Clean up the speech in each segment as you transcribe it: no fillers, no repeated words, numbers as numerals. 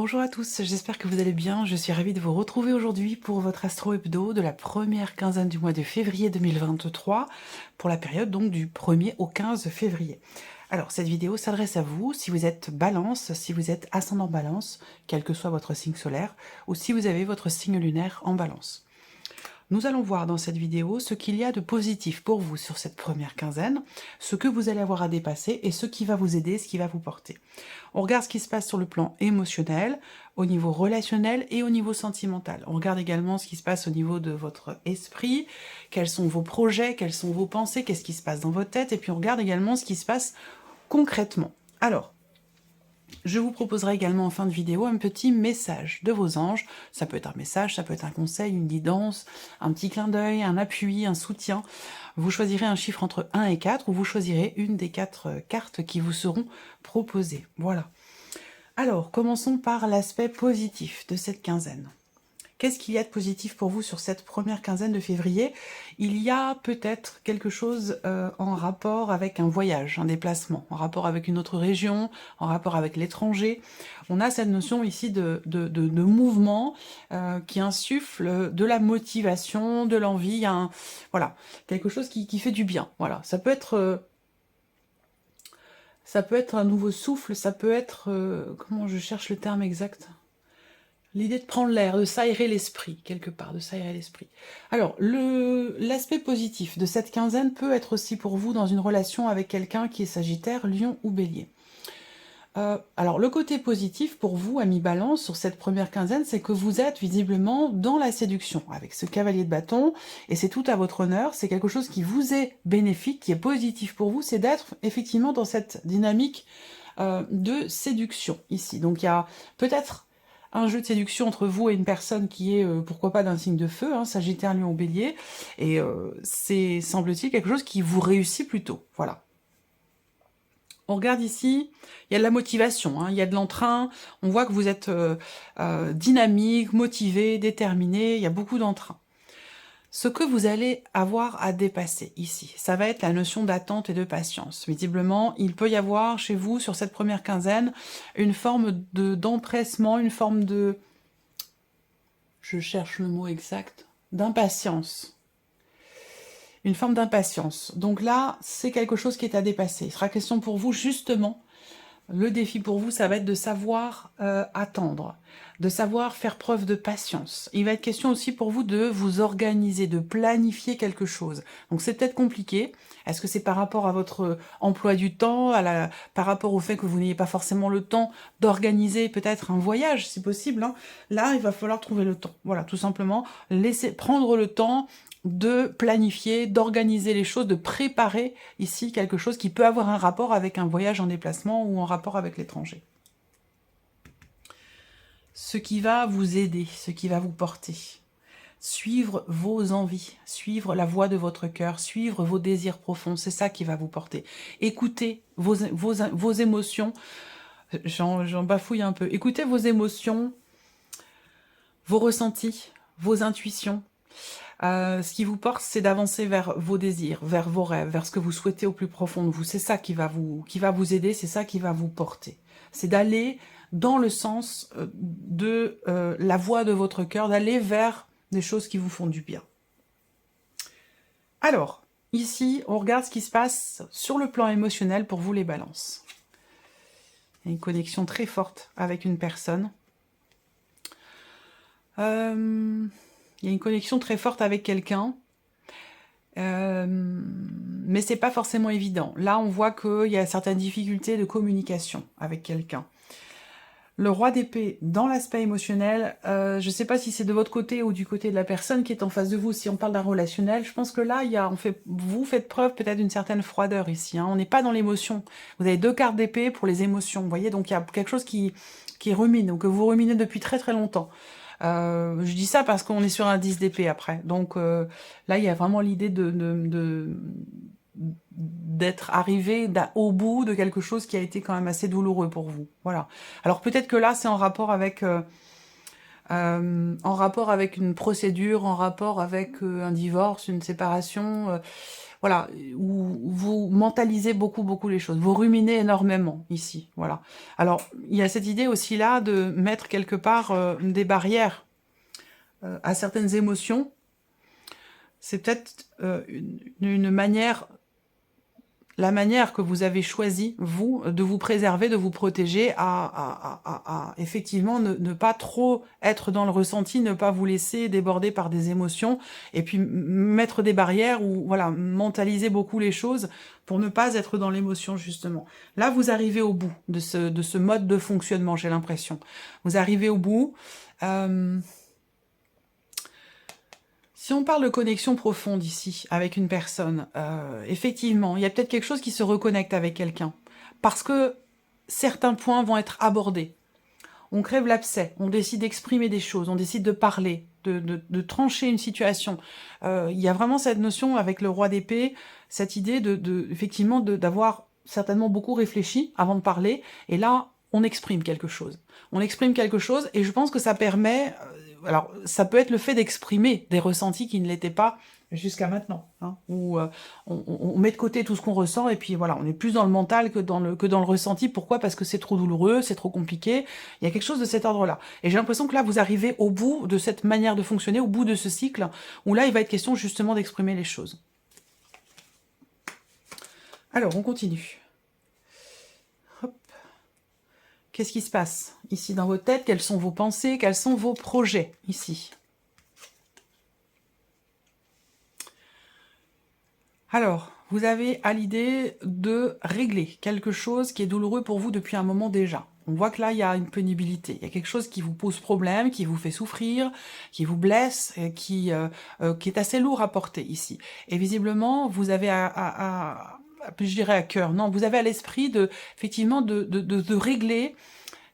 Bonjour à tous, j'espère que vous allez bien. Je suis ravie de vous retrouver aujourd'hui pour votre Astro Hebdo de la première quinzaine du mois de février 2023, pour la période donc du 1er au 15 février. Alors, cette vidéo s'adresse à vous si vous êtes Balance, si vous êtes ascendant Balance, quel que soit votre signe solaire, ou si vous avez votre signe lunaire en Balance. Nous allons voir dans cette vidéo ce qu'il y a de positif pour vous sur cette première quinzaine, ce que vous allez avoir à dépasser et ce qui va vous aider, ce qui va vous porter. On regarde ce qui se passe sur le plan émotionnel, au niveau relationnel et au niveau sentimental. On regarde également ce qui se passe au niveau de votre esprit, quels sont vos projets, quelles sont vos pensées, qu'est-ce qui se passe dans votre tête, et puis on regarde également ce qui se passe concrètement. Alors, je vous proposerai également en fin de vidéo un petit message de vos anges. Ça peut être un message, ça peut être un conseil, une guidance, un petit clin d'œil, un appui, un soutien. Vous choisirez un chiffre entre 1 et 4 ou vous choisirez une des 4 cartes qui vous seront proposées. Voilà. Alors, commençons par l'aspect positif de cette quinzaine. Qu'est-ce qu'il y a de positif pour vous sur cette première quinzaine de février? Il y a peut-être quelque chose en rapport avec un voyage, un déplacement, en rapport avec une autre région, en rapport avec l'étranger. On a cette notion ici de mouvement qui insuffle de la motivation, de l'envie, voilà, quelque chose qui fait du bien. Voilà, ça peut être un nouveau souffle, ça peut être, comment je cherche le terme exact? L'idée de prendre l'air, de s'aérer l'esprit, quelque part, de s'aérer l'esprit. Alors, l'aspect positif de cette quinzaine peut être aussi pour vous dans une relation avec quelqu'un qui est Sagittaire, Lion ou Bélier. Alors, le côté positif pour vous, ami Balance, sur cette première quinzaine, c'est que vous êtes visiblement dans la séduction, avec ce cavalier de bâton, et c'est tout à votre honneur, c'est quelque chose qui vous est bénéfique, qui est positif pour vous, c'est d'être effectivement dans cette dynamique de séduction, ici. Donc, il y a peut-être un jeu de séduction entre vous et une personne qui est, pourquoi pas, d'un signe de feu, Sagittaire, Lion ou Bélier, et c'est, semble-t-il, quelque chose qui vous réussit plutôt, voilà. On regarde ici, il y a de la motivation, il y a de l'entrain, on voit que vous êtes dynamique, motivé, déterminé, il y a beaucoup d'entrain. Ce que vous allez avoir à dépasser ici, ça va être la notion d'attente et de patience. Visiblement, il peut y avoir chez vous, sur cette première quinzaine, une forme d'empressement, une forme de... Je cherche le mot exact. D'impatience. Une forme d'impatience. Donc là, c'est quelque chose qui est à dépasser. Il sera question pour vous, justement, le défi pour vous, ça va être de savoir attendre, de savoir faire preuve de patience. Il va être question aussi pour vous de vous organiser, de planifier quelque chose. Donc c'est peut-être compliqué. Est-ce que c'est par rapport à votre emploi du temps, par rapport au fait que vous n'ayez pas forcément le temps d'organiser peut-être un voyage, si possible, Là, il va falloir trouver le temps. Voilà, tout simplement, prendre le temps de planifier, d'organiser les choses, de préparer ici quelque chose qui peut avoir un rapport avec un voyage en déplacement ou en rapport avec l'étranger. Ce qui va vous aider, ce qui va vous porter. Suivre vos envies, suivre la voie de votre cœur, suivre vos désirs profonds, c'est ça qui va vous porter. Écoutez vos émotions, j'en bafouille un peu, écoutez vos émotions, vos ressentis, vos intuitions. Ce qui vous porte, c'est d'avancer vers vos désirs, vers vos rêves, vers ce que vous souhaitez au plus profond de vous. C'est ça qui va vous aider, c'est ça qui va vous porter. C'est d'aller dans le sens de la voie de votre cœur, d'aller vers des choses qui vous font du bien. Alors, ici, on regarde ce qui se passe sur le plan émotionnel pour vous les balances. Il y a une connexion très forte avec une personne. Il y a une connexion très forte avec quelqu'un, mais c'est pas forcément évident. Là, on voit qu'il y a certaines difficultés de communication avec quelqu'un. Le roi d'épée, dans l'aspect émotionnel, je sais pas si c'est de votre côté ou du côté de la personne qui est en face de vous, si on parle d'un relationnel, je pense que là, vous faites preuve peut-être d'une certaine froideur ici. On n'est pas dans l'émotion. Vous avez 2 cartes d'épée pour les émotions, vous voyez, donc il y a quelque chose qui rumine, ou que vous ruminez depuis très très longtemps. Je dis ça parce qu'on est sur un 10 d'épée après. Donc là, il y a vraiment l'idée d'être arrivé au bout de quelque chose qui a été quand même assez douloureux pour vous. Voilà. Alors peut-être que là, c'est en rapport avec une procédure, en rapport avec un divorce, une séparation. voilà, où vous mentalisez beaucoup les choses, vous ruminez énormément ici, voilà. Alors, il y a cette idée aussi là de mettre quelque part des barrières à certaines émotions. C'est peut-être une manière, la manière que vous avez choisi, vous, de vous préserver, de vous protéger, à effectivement ne pas trop être dans le ressenti, ne pas vous laisser déborder par des émotions, et puis mettre des barrières ou voilà, mentaliser beaucoup les choses pour ne pas être dans l'émotion, justement. Là, vous arrivez au bout de ce mode de fonctionnement, j'ai l'impression. Vous arrivez au bout. Si on parle de connexion profonde ici, avec une personne, effectivement, il y a peut-être quelque chose qui se reconnecte avec quelqu'un. Parce que certains points vont être abordés. On crève l'abcès, on décide d'exprimer des choses, on décide de parler, de trancher une situation. Il y a vraiment cette notion avec le roi d'épée, cette idée effectivement d'avoir certainement beaucoup réfléchi avant de parler, et là, on exprime quelque chose. On exprime quelque chose, et je pense que ça permet... alors, ça peut être le fait d'exprimer des ressentis qui ne l'étaient pas jusqu'à maintenant, hein, où on met de côté tout ce qu'on ressent, et puis voilà, on est plus dans le mental que dans le ressenti. Pourquoi? Parce que c'est trop douloureux, c'est trop compliqué. Il y a quelque chose de cet ordre-là. Et j'ai l'impression que là, vous arrivez au bout de cette manière de fonctionner, au bout de ce cycle, où là, il va être question justement d'exprimer les choses. Alors, on continue. Hop. Qu'est-ce qui se passe ici dans votre tête? Quelles sont vos pensées? Quels sont vos projets ici? Alors, vous avez à l'idée de régler quelque chose qui est douloureux pour vous depuis un moment déjà. On voit que là, il y a une pénibilité. Il y a quelque chose qui vous pose problème, qui vous fait souffrir, qui vous blesse, qui est assez lourd à porter ici. Et visiblement, vous avez je dirais à cœur, non, vous avez à l'esprit effectivement de régler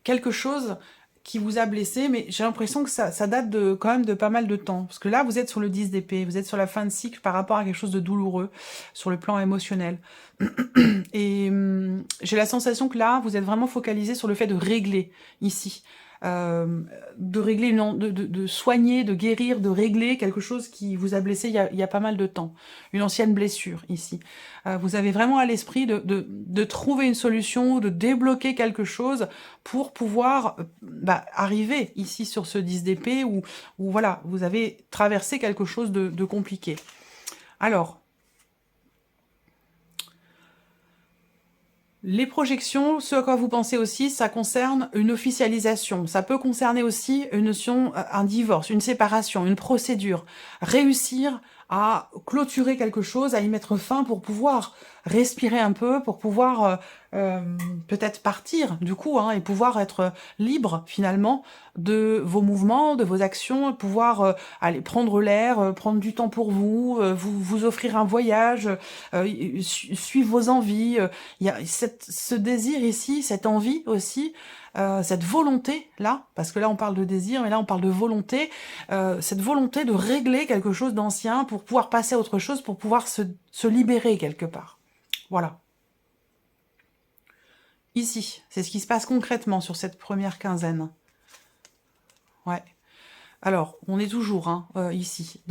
quelque chose qui vous a blessé, mais j'ai l'impression que ça date quand même de pas mal de temps. Parce que là, vous êtes sur le 10 d'épée, vous êtes sur la fin de cycle par rapport à quelque chose de douloureux, sur le plan émotionnel. Et j'ai la sensation que là, vous êtes vraiment focalisé sur le fait de régler, ici. De régler, de soigner, de guérir, de régler quelque chose qui vous a blessé il y a pas mal de temps. Une ancienne blessure, ici. Vous avez vraiment à l'esprit de trouver une solution, de débloquer quelque chose pour pouvoir arriver ici sur ce 10 d'épée où voilà, vous avez traversé quelque chose de compliqué. Alors, les projections, ce à quoi vous pensez aussi, ça concerne une officialisation. Ça peut concerner aussi une notion, un divorce, une séparation, une procédure. Réussir à clôturer quelque chose, à y mettre fin pour pouvoir respirer un peu, pour pouvoir peut-être partir du coup, hein, et pouvoir être libre finalement de vos mouvements, de vos actions, pouvoir aller prendre l'air, prendre du temps pour vous, vous offrir un voyage, suivre vos envies. Il y a ce désir ici, cette envie aussi, cette volonté là, parce que là on parle de désir, mais là on parle de volonté, cette volonté de régler quelque chose d'ancien pour pouvoir passer à autre chose, pour pouvoir se libérer quelque part. Voilà. Ici, c'est ce qui se passe concrètement sur cette première quinzaine. Ouais. Alors, on est toujours ici,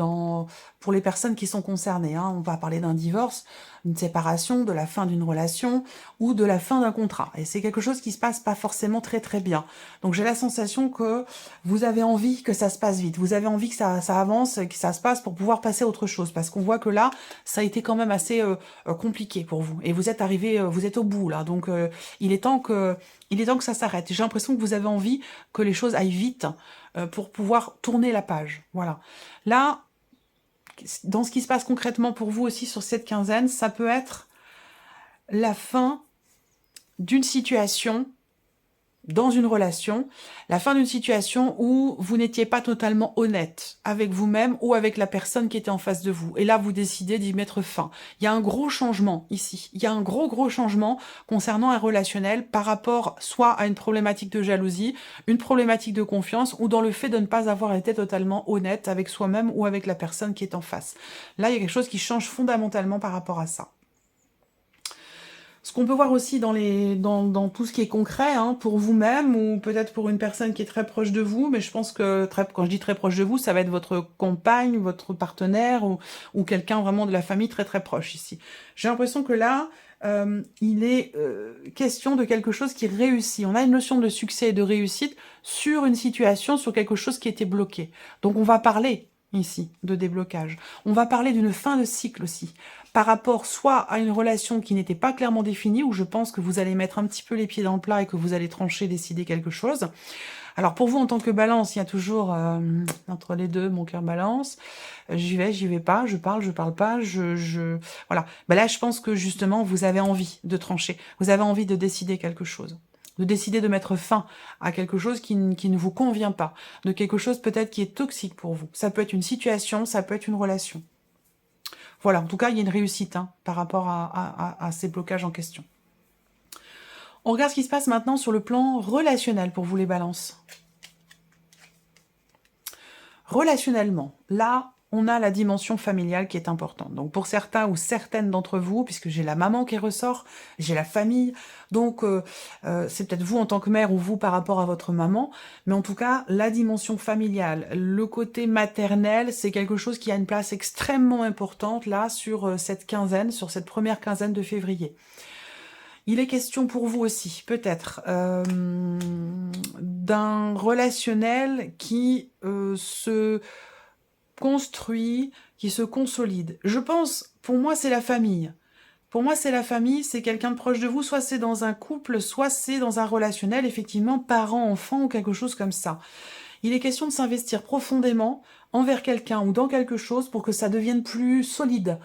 pour les personnes qui sont concernées. On va parler d'un divorce, d'une séparation, de la fin d'une relation ou de la fin d'un contrat. Et c'est quelque chose qui se passe pas forcément très bien. Donc j'ai la sensation que vous avez envie que ça se passe vite. Vous avez envie que ça avance, que ça se passe pour pouvoir passer à autre chose. Parce qu'on voit que là, ça a été quand même assez compliqué pour vous. Et vous êtes arrivé, vous êtes au bout là. Donc il est temps que ça s'arrête. J'ai l'impression que vous avez envie que les choses aillent vite pour pouvoir tourner la page. Voilà. Là, dans ce qui se passe concrètement pour vous aussi sur cette quinzaine, ça peut être la fin d'une situation dans une relation, la fin d'une situation où vous n'étiez pas totalement honnête avec vous-même ou avec la personne qui était en face de vous. Et là, vous décidez d'y mettre fin. Il y a un gros changement ici. Il y a un gros changement concernant un relationnel par rapport soit à une problématique de jalousie, une problématique de confiance ou dans le fait de ne pas avoir été totalement honnête avec soi-même ou avec la personne qui est en face. Là, il y a quelque chose qui change fondamentalement par rapport à ça. Ce qu'on peut voir aussi dans tout ce qui est concret, hein, pour vous-même ou peut-être pour une personne qui est très proche de vous, mais je pense que quand je dis très proche de vous, ça va être votre compagne, votre partenaire ou quelqu'un vraiment de la famille très très proche ici. J'ai l'impression que là, il est question de quelque chose qui réussit. On a une notion de succès et de réussite sur une situation, sur quelque chose qui était bloqué. Donc on va parler ici de déblocage. On va parler d'une fin de cycle aussi, par rapport soit à une relation qui n'était pas clairement définie, où je pense que vous allez mettre un petit peu les pieds dans le plat et que vous allez trancher, décider quelque chose. Alors pour vous, en tant que balance, il y a toujours entre les deux, mon cœur balance. J'y vais pas, je parle pas, voilà. Ben là, je pense que justement, vous avez envie de trancher. Vous avez envie de décider quelque chose. De décider de mettre fin à quelque chose qui ne vous convient pas. De quelque chose peut-être qui est toxique pour vous. Ça peut être une situation, ça peut être une relation. Voilà, en tout cas, il y a une réussite hein, par rapport à ces blocages en question. On regarde ce qui se passe maintenant sur le plan relationnel pour vous les balances. Relationnellement, là, on a la dimension familiale qui est importante. Donc pour certains ou certaines d'entre vous, puisque j'ai la maman qui ressort, j'ai la famille, donc c'est peut-être vous en tant que mère ou vous par rapport à votre maman, mais en tout cas, la dimension familiale, le côté maternel, c'est quelque chose qui a une place extrêmement importante là sur cette quinzaine, sur cette première quinzaine de février. Il est question pour vous aussi, peut-être, d'un relationnel qui se construit, qui se consolide. Je pense, pour moi, c'est la famille. Pour moi, c'est la famille, c'est quelqu'un de proche de vous, soit c'est dans un couple, soit c'est dans un relationnel, effectivement, parent-enfant ou quelque chose comme ça. Il est question de s'investir profondément envers quelqu'un ou dans quelque chose pour que ça devienne plus solide,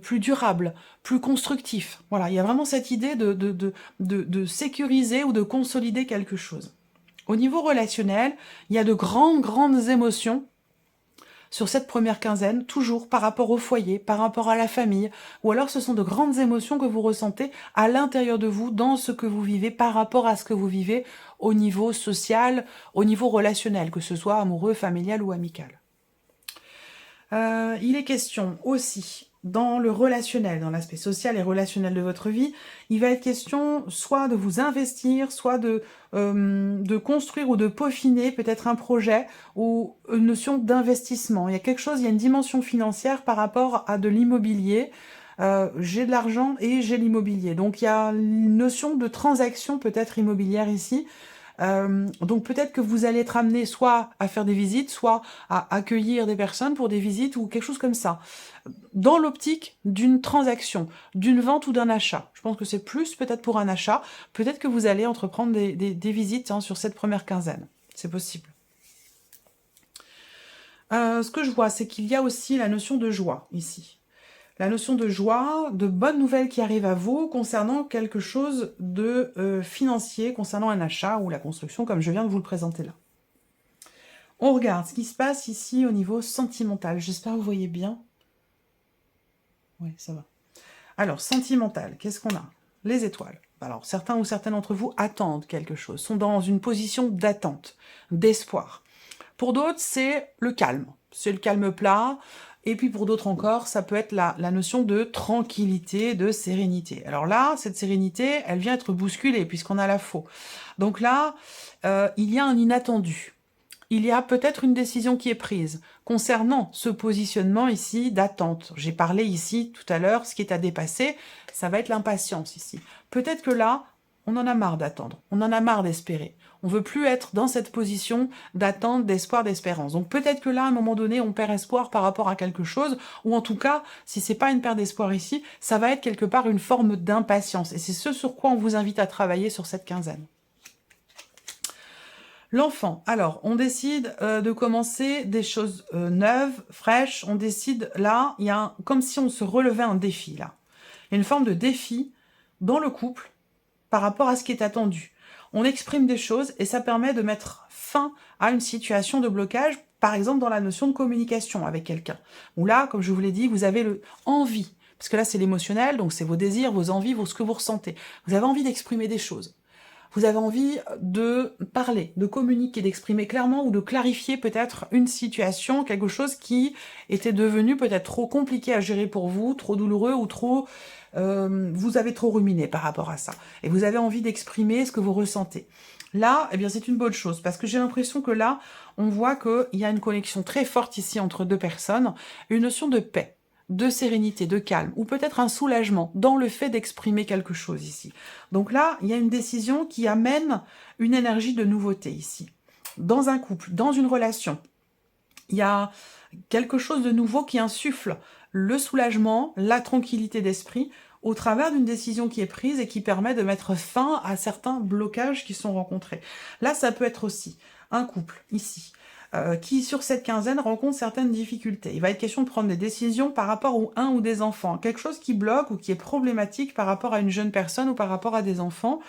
plus durable, plus constructif. Voilà, il y a vraiment cette idée de sécuriser ou de consolider quelque chose. Au niveau relationnel, il y a de grandes émotions sur cette première quinzaine, toujours par rapport au foyer, par rapport à la famille, ou alors ce sont de grandes émotions que vous ressentez à l'intérieur de vous, dans ce que vous vivez, par rapport à ce que vous vivez au niveau social, au niveau relationnel, que ce soit amoureux, familial ou amical. Il est question aussi, dans le relationnel, dans l'aspect social et relationnel de votre vie, il va être question soit de vous investir, soit de construire ou de peaufiner peut-être un projet ou une notion d'investissement. Il y a quelque chose, il y a une dimension financière par rapport à de l'immobilier. J'ai de l'argent et j'ai l'immobilier. Donc il y a une notion de transaction peut-être immobilière ici. Donc peut-être que vous allez être amené soit à faire des visites, soit à accueillir des personnes pour des visites ou quelque chose comme ça. Dans l'optique d'une transaction, d'une vente ou d'un achat. Je pense que c'est plus peut-être pour un achat. Peut-être que vous allez entreprendre des visites hein, sur cette première quinzaine. C'est possible. Ce que je vois, c'est qu'il y a aussi la notion de joie ici. La notion de joie, de bonnes nouvelles qui arrivent à vous concernant quelque chose de financier, concernant un achat ou la construction, comme je viens de vous le présenter là. On regarde ce qui se passe ici au niveau sentimental. J'espère que vous voyez bien. Oui, ça va. Alors, sentimental, qu'est-ce qu'on a? Les étoiles. Alors, certains ou certaines d'entre vous attendent quelque chose, sont dans une position d'attente, d'espoir. Pour d'autres, c'est le calme. C'est le calme plat. Et puis pour d'autres encore, ça peut être la notion de tranquillité, de sérénité. Alors là, cette sérénité, elle vient être bousculée puisqu'on a la faux. Donc là, il y a un inattendu. Il y a peut-être une décision qui est prise concernant ce positionnement ici d'attente. J'ai parlé ici tout à l'heure, ce qui est à dépasser, ça va être l'impatience ici. Peut-être que là, on en a marre d'attendre, on en a marre d'espérer. On veut plus être dans cette position d'attente, d'espoir, d'espérance. Donc peut-être que là, à un moment donné, on perd espoir par rapport à quelque chose, ou en tout cas, si c'est pas une perte d'espoir ici, ça va être quelque part une forme d'impatience. Et c'est ce sur quoi on vous invite à travailler sur cette quinzaine. L'enfant, alors, on décide de commencer des choses neuves, fraîches, on décide, là, il y a comme si on se relevait un défi, là. Il y a une forme de défi dans le couple par rapport à ce qui est attendu. On exprime des choses et ça permet de mettre fin à une situation de blocage, par exemple dans la notion de communication avec quelqu'un. Où là, comme je vous l'ai dit, vous avez envie, parce que là c'est l'émotionnel, donc c'est vos désirs, vos envies, ce que vous ressentez. Vous avez envie d'exprimer des choses. Vous avez envie de parler, de communiquer, d'exprimer clairement ou de clarifier peut-être une situation, quelque chose qui était devenu peut-être trop compliqué à gérer pour vous, trop douloureux ou trop... vous avez trop ruminé par rapport à ça. Et vous avez envie d'exprimer ce que vous ressentez. Là, eh bien, c'est une bonne chose, parce que j'ai l'impression que là, on voit qu'il y a une connexion très forte ici entre deux personnes, une notion de paix, de sérénité, de calme, ou peut-être un soulagement dans le fait d'exprimer quelque chose ici. Donc là, il y a une décision qui amène une énergie de nouveauté ici. Dans un couple, dans une relation, il y a quelque chose de nouveau qui insuffle le soulagement, la tranquillité d'esprit, au travers d'une décision qui est prise et qui permet de mettre fin à certains blocages qui sont rencontrés. Là, ça peut être aussi un couple, ici, qui, sur cette quinzaine, rencontre certaines difficultés. Il va être question de prendre des décisions par rapport à un ou des enfants. Quelque chose qui bloque ou qui est problématique par rapport à une jeune personne ou par rapport à des enfants.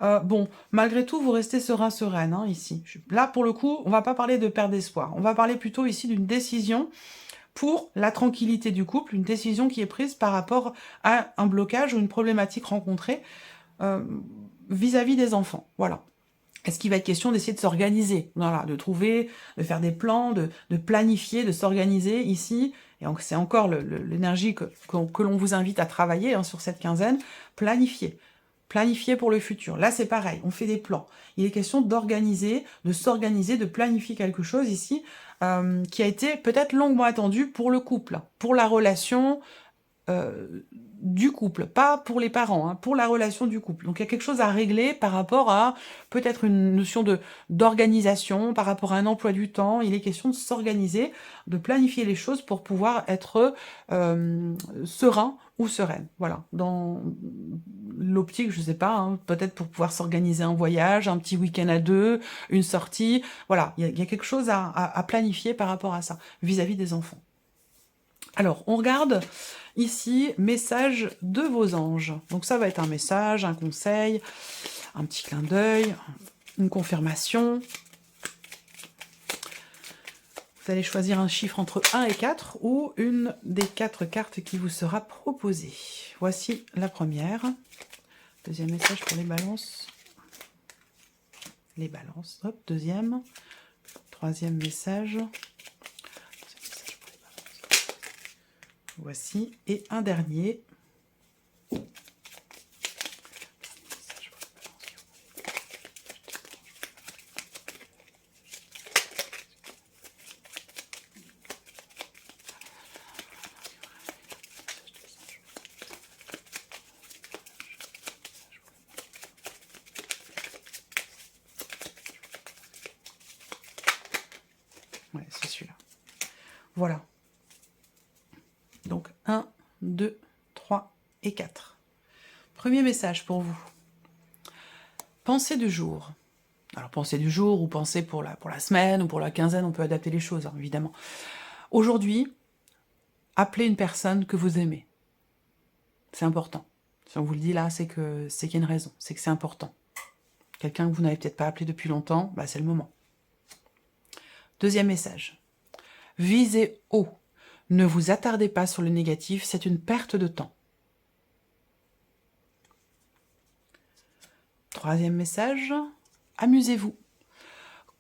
Bon, malgré tout, vous restez serein, sereine, hein, ici. Là, pour le coup, on va pas parler de perte d'espoir. On va parler plutôt ici d'une décision pour la tranquillité du couple, une décision qui est prise par rapport à un blocage ou une problématique rencontrée vis-à-vis des enfants. Voilà. Est-ce qu'il va être question d'essayer de s'organiser, voilà, de trouver, de faire des plans, de planifier, de s'organiser ici, et c'est encore l'énergie que l'on vous invite à travailler hein, sur cette quinzaine, planifier. Planifier pour le futur. Là, c'est pareil, on fait des plans. Il est question d'organiser, de s'organiser, de planifier quelque chose ici qui a été peut-être longuement attendu pour le couple, pour la relation du couple, pas pour les parents, hein, pour la relation du couple. Donc il y a quelque chose à régler par rapport à peut-être une notion d'organisation, par rapport à un emploi du temps. Il est question de s'organiser, de planifier les choses pour pouvoir être serein ou sereine. Voilà, dans l'optique, je sais pas, hein, peut-être pour pouvoir s'organiser un voyage, un petit week-end à deux, une sortie. Voilà, il y a quelque chose à planifier par rapport à ça, vis-à-vis des enfants. Alors, on regarde ici, message de vos anges. Donc ça va être un message, un conseil, un petit clin d'œil, une confirmation. Vous allez choisir un chiffre entre 1 et 4 ou une des 4 cartes qui vous sera proposée. Voici la première. Deuxième message pour les balances. Les balances. Hop, deuxième. Troisième message. Voici, et un dernier. Ouais, c'est celui-là. Voilà. Donc 1, 2, 3 et 4. Premier message pour vous. Pensée du jour. Alors pensée du jour ou pensée pour la semaine ou pour la quinzaine, on peut adapter les choses, hein, évidemment. Aujourd'hui, appelez une personne que vous aimez. C'est important. Si on vous le dit là, c'est qu'il y a une raison, c'est que c'est important. Quelqu'un que vous n'avez peut-être pas appelé depuis longtemps, bah c'est le moment. Deuxième message. Visez haut. Ne vous attardez pas sur le négatif, c'est une perte de temps. Troisième message, amusez-vous.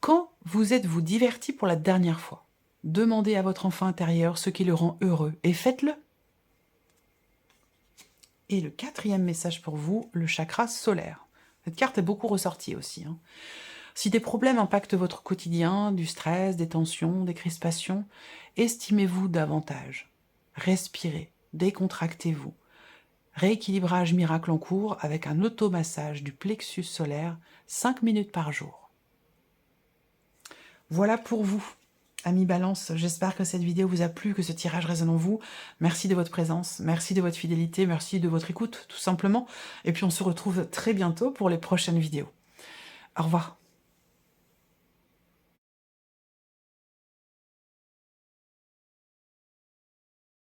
Quand vous êtes-vous diverti pour la dernière fois? Demandez à votre enfant intérieur ce qui le rend heureux et faites-le. Et le quatrième message pour vous, le chakra solaire. Cette carte est beaucoup ressortie aussi, hein. Si des problèmes impactent votre quotidien, du stress, des tensions, des crispations, estimez-vous davantage. Respirez, décontractez-vous. Rééquilibrage miracle en cours avec un automassage du plexus solaire 5 minutes par jour. Voilà pour vous, amis Balance. J'espère que cette vidéo vous a plu, que ce tirage résonne en vous. Merci de votre présence, merci de votre fidélité, merci de votre écoute, tout simplement. Et puis on se retrouve très bientôt pour les prochaines vidéos. Au revoir.